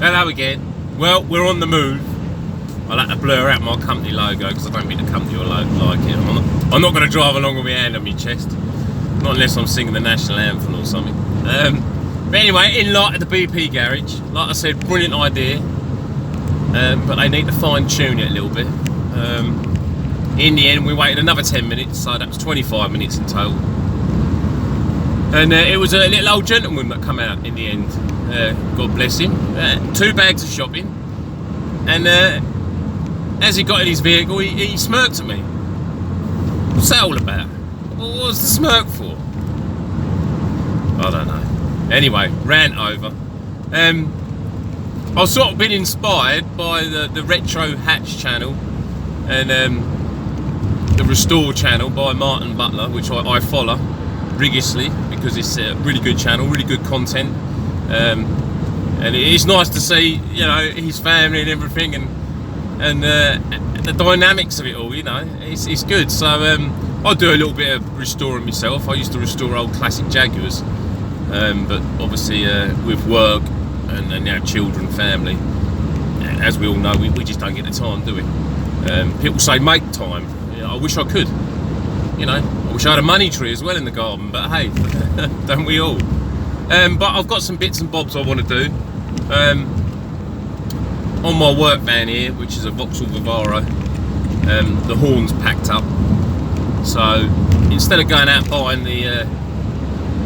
Hello again. Well, we're on the move. I'll have to blur out my company logo because I don't think the company will like it. I'm not going to drive along with my hand on my chest. Not unless I'm singing the national anthem or something. But anyway, in light of the BP garage, like I said, brilliant idea. But they need to fine tune it a little bit. In the end, we waited another 10 minutes, so that was 25 minutes in total. And it was a little old gentleman that come out in the end. God bless him. 2 bags of shopping. And as he got in his vehicle, he smirked at me. What's that all about? What was the smirk for? I don't know. Anyway, rant over. I've sort of been inspired by the Retro Hatch channel and the Restore channel by Martin Butler, which I follow rigorously because it's a really good channel, really good content. And it's nice to see, you know, his family and everything, and the dynamics of it all. You know, it's good. So I do a little bit of restoring myself. I used to restore old classic Jaguars, but obviously with work and now children, family, as we all know, we just don't get the time, do we? People say make time. You know, I wish I could. You know, I wish I had a money tree as well in the garden. But hey, don't we all? But I've got some bits and bobs I want to do. On my work van here, which is a Vauxhall Vivaro, the horn's packed up. So instead of going out buying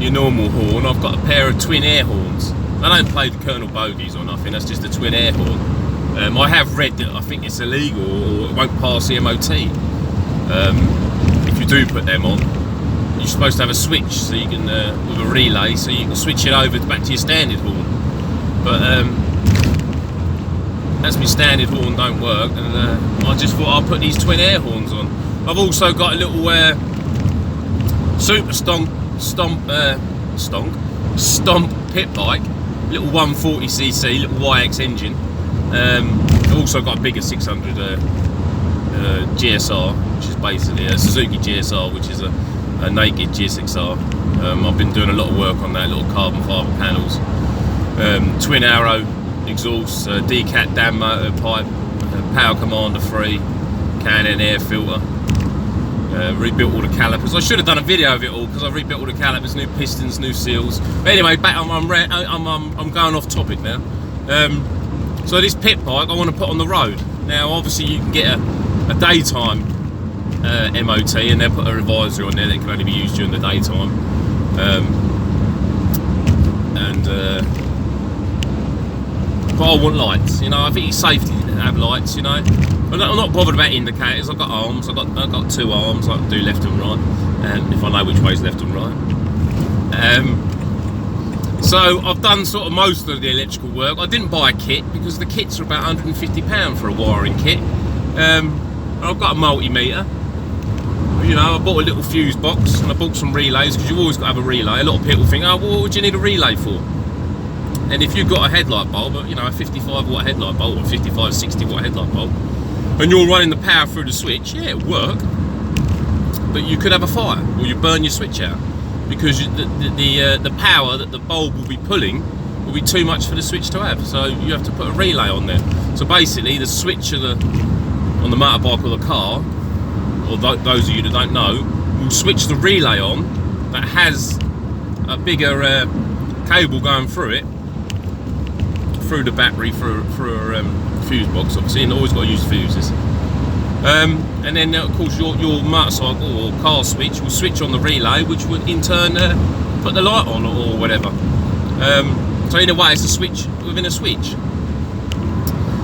your normal horn, I've got a pair of twin air horns. I don't play the Colonel Bogies or nothing, that's just a twin air horn. I have read that I think it's illegal or it won't pass the MOT. If you do put them on, you're supposed to have a switch so you can, with a relay, so you can switch it over back to your standard horn. But as my standard horn don't work, and I just thought I'll put these twin air horns on. I've also got a little super stomp pit bike, little 140cc, little YX engine. I've also got a bigger 600 GSR, which is basically a Suzuki GSR, which is a naked GSXR. I've been doing a lot of work on that, little carbon fibre panels, twin arrow exhaust, decat dam motor pipe, power commander 3, Canon air filter, rebuilt all the calipers. I should have done a video of it all because I rebuilt all the calipers, new pistons, new seals. But anyway, back I'm going off topic now. So this pit bike I want to put on the road. Now obviously you can get a daytime MOT, and they'll put a revisor on there that can only be used during the daytime. But I want lights, you know. I think it's safe to have lights, you know. I'm not bothered about indicators. I've got arms. I've got 2 arms. I can do left and right, and if I know which way is left and right. So I've done sort of most of the electrical work. I didn't buy a kit because the kits are about £150 for a wiring kit. I've got a multimeter. You know, I bought a little fuse box and I bought some relays because you've always got to have a relay. A lot of people think, oh, well, what would you need a relay for? And if you've got a headlight bulb, you know, a 55 watt headlight bulb or 55, 60 watt headlight bulb, and you're running the power through the switch, yeah, it'll work. But you could have a fire or you burn your switch out because the power that the bulb will be pulling will be too much for the switch to have. So you have to put a relay on there. So basically, the switch on the motorbike or the car, or those of you that don't know, will switch the relay on that has a bigger cable going through it, through the battery, through a fuse box, obviously, and always got to use fuses. And then of course your motorcycle or car switch will switch on the relay, which would in turn put the light on or whatever. So in a way it's a switch within a switch.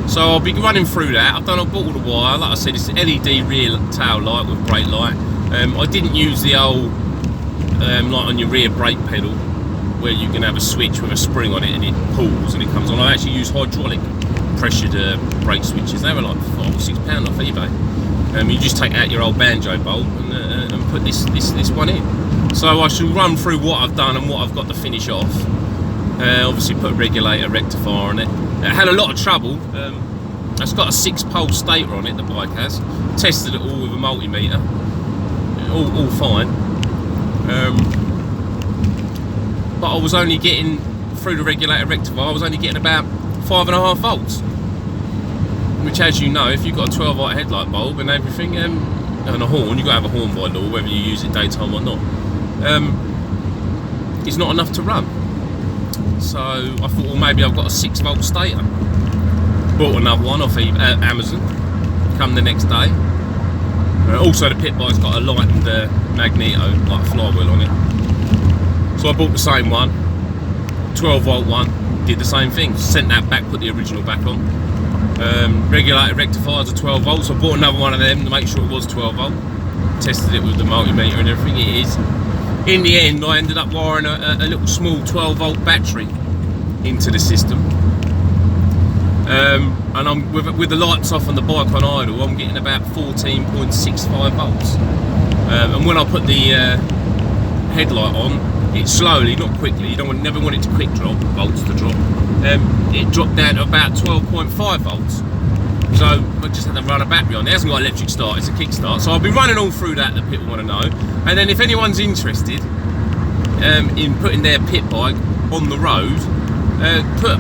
So I'll be running through that. I've bought all the wire. Like I said, it's an LED rear tail light with brake light. I didn't use the old like on your rear brake pedal where you can have a switch with a spring on it and it pulls and it comes on. I actually use hydraulic pressured brake switches. They were like £5 or £6 off eBay. You just take out your old banjo bulb and put this one in. So I shall run through what I've done and what I've got to finish off. Obviously put a regulator, rectifier on it. It had a lot of trouble. It's got a 6-pole stator on it, the bike has. Tested it all with a multimeter. All fine. But I was only getting, through the regulator rectifier, I was only getting about 5.5 volts. Which, as you know, if you've got a 12 volt headlight bulb and everything, and a horn, you've got to have a horn by law, whether you use it daytime or not, it's not enough to run. So I thought, well, maybe I've got a 6 volt stator. Bought another one off Amazon, come the next day. Also the pit bike's got a lightened magneto, like a flywheel on it. So I bought the same one, 12 volt one, did the same thing, sent that back, put the original back on. Regulator rectifiers are 12 volts, so I bought another one of them to make sure it was 12 volt. Tested it with the multimeter and everything, it is. In the end, I ended up wiring a little small 12 volt battery into the system. And I'm with the lights off and the bike on idle, I'm getting about 14.65 volts. And when I put the headlight on, it slowly, not quickly, you never want it to quick drop, volts to drop. It dropped down to about 12.5 volts. So I just had to run a battery on. It hasn't got electric start, it's a kickstart. So I'll be running all through that people want to know. And then if anyone's interested in putting their pit bike on the road, put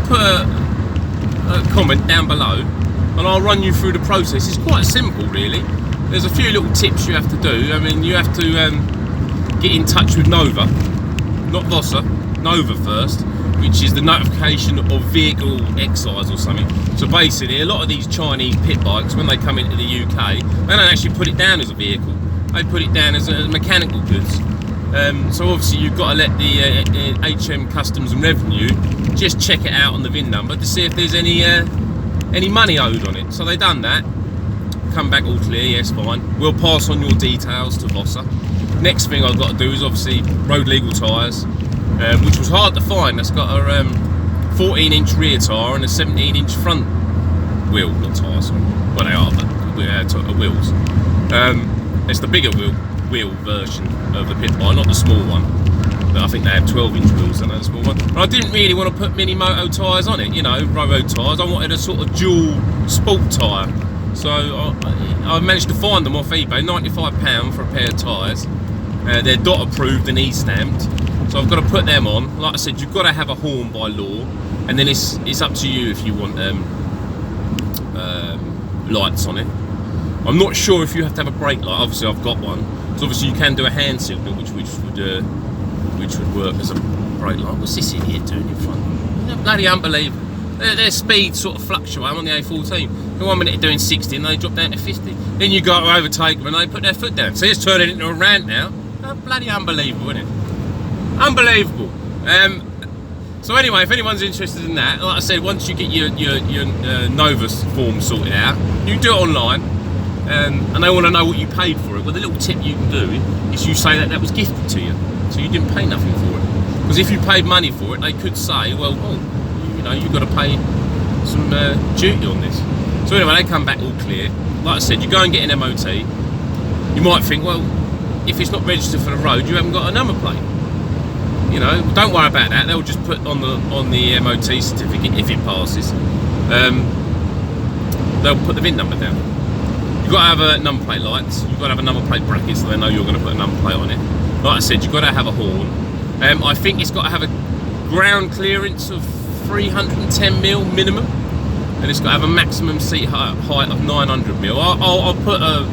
a comment down below and I'll run you through the process. It's quite simple really. There's a few little tips you have to do. I mean, you have to get in touch with Nova, not Vossa, Nova first, which is the notification of vehicle excise or something. So basically a lot of these Chinese pit bikes, when they come into the UK, they don't actually put it down as a vehicle, they put it down as mechanical goods. So obviously you've got to let the HM Customs and Revenue just check it out on the VIN number to see if there's any money owed on it. So they've done that, come back all clear, yes, fine. We'll pass on your details to Vossa. Next thing I've got to do is obviously road legal tyres, which was hard to find. That's got a 14-inch rear tyre and a 17-inch front wheel, not tyres, well they are, but wheels. It's the bigger wheel version of the pit bike, not the small one. But I think they have 12-inch wheels than the small one. And I didn't really want to put mini moto tyres on it, you know, road tyres. I wanted a sort of dual sport tyre. So I managed to find them off eBay, £95 for a pair of tyres. They're DOT approved and E-stamped. So I've got to put them on. Like I said, you've got to have a horn by law, and then it's up to you if you want lights on it. I'm not sure if you have to have a brake light. Obviously I've got one. So obviously you can do a hand signal, which would work as a brake light. What's this idiot doing in front? They're bloody unbelievable. Their speed sort of fluctuate. I'm on the A14. In 1 minute they're doing 60 and they drop down to 50. Then you go to overtake them and they put their foot down. So it's turning into a rant now. Oh, bloody unbelievable, isn't it? Unbelievable. So anyway, if anyone's interested in that, like I said, once you get your Novus form sorted out, you can do it online, and they want to know what you paid for it. Well, the little tip you can do is you say that was gifted to you, so you didn't pay nothing for it. Because if you paid money for it, they could say, well, you know, you've got to pay some duty on this. So anyway, they come back all clear. Like I said, you go and get an MOT. You might think, well, if it's not registered for the road, you haven't got a number plate. You know, don't worry about that. They'll just put on the MOT certificate if it passes. They'll put the VIN number down. You've got to have a number plate lights. You've got to have a number plate bracket so they know you're going to put a number plate on it. Like I said, you've got to have a horn. I think it's got to have a ground clearance of 310mm minimum, and it's got to have a maximum seat height of 900mm. I'll put a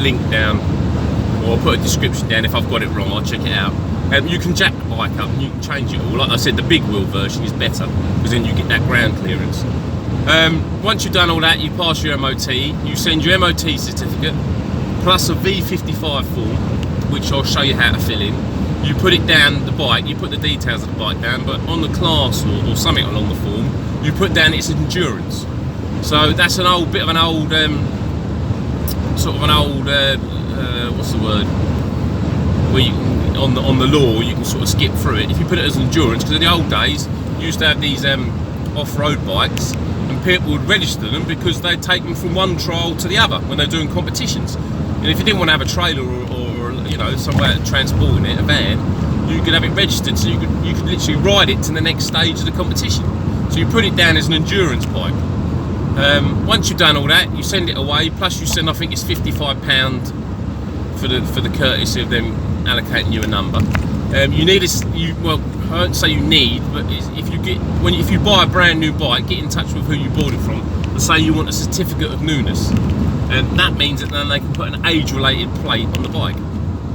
link down, or I'll put a description down. If I've got it wrong, I'll check it out. You can jack the bike up and you can change it all. Like I said, the big wheel version is better because then you get that ground clearance. Once you've done all that, you pass your MOT, you send your MOT certificate plus a V55 form, which I'll show you how to fill in. You put it down the bike, you put the details of the bike down, but on the class or something along the form, you put down its endurance. So that's an old bit of an old what's the word? Where you can, on the law, you can sort of skip through it. If you put it as endurance, because in the old days you used to have these off-road bikes, and people would register them because they'd take them from one trial to the other when they're doing competitions. And if you didn't want to have a trailer or you know, somewhere transporting it, a van, you could have it registered, so you could literally ride it to the next stage of the competition. So you put it down as an endurance bike. Once you've done all that, you send it away. Plus you send, I think it's £55 for the courtesy of them allocating you a number. You need well, I don't say you need, but if you buy a brand new bike, get in touch with who you bought it from and say you want a certificate of newness, and that means that then they can put an age-related plate on the bike.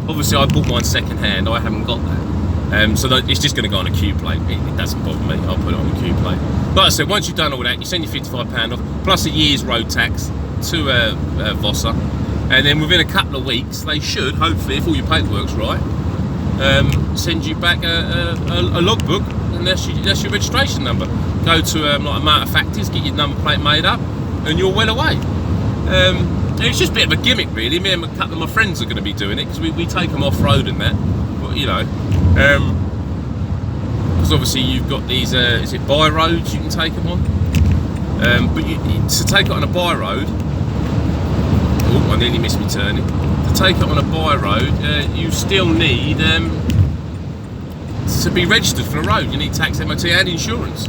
Obviously, I bought mine second-hand. I haven't got that, so it's just going to go on a Q plate. It doesn't bother me. I'll put it on a Q plate. Like I said, once you've done all that, you send your £55 off plus a year's road tax to Vossa, and then within a couple of weeks, they should, hopefully, if all your paperwork's right, send you back a logbook, and that's your registration number. Go to like a motor factories, get your number plate made up, and you're well away. It's just a bit of a gimmick, really. Me and a couple of my friends are going to be doing it because we take them off road and that. But, you know, because obviously you've got these is it by roads you can take them on, but to take it on a by road, oh, I nearly missed me turning. To take it on a by road, you still need to be registered for the road. You need tax, MOT and insurance.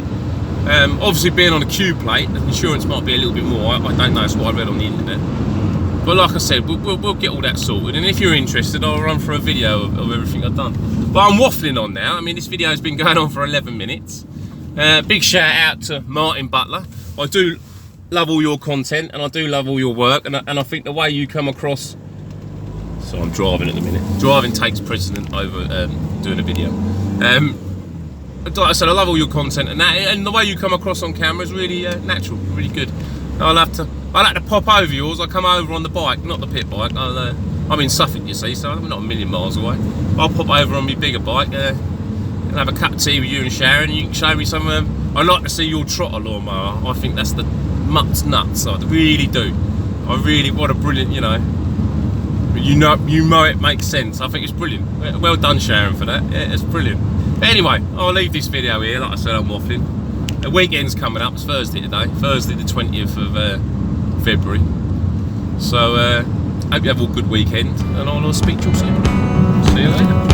Obviously being on a Q plate, the insurance might be a little bit more. I don't know, that's what I read on the internet. But like I said, we'll get all that sorted, and if you're interested, I'll run through a video of everything I've done. But I'm waffling on now. I mean, this video has been going on for 11 minutes. Big shout out to Martin Butler. I do love all your content, and I do love all your work, and I think the way you come across... So I'm driving at the minute. Driving takes precedent over doing a video. Like I said, I love all your content, and the way you come across on camera is really natural, really good. I like to pop over yours. I come over on the bike, not the pit bike. I'm in Suffolk, you see, so I'm not a million miles away. I'll pop over on my bigger bike and have a cup of tea with you and Sharon, and you can show me some. I'd like to see your trotter lawnmower. I think that's the nuts. I really do. What a brilliant, you know it makes sense. I think it's brilliant. Well done, Sharon, for that. Yeah, it's brilliant. But anyway, I'll leave this video here. Like I said, I'm waffling. The weekend's coming up. It's Thursday today. Thursday the 20th of February. So, hope you have a good weekend, and I'll speak to you soon. See you later.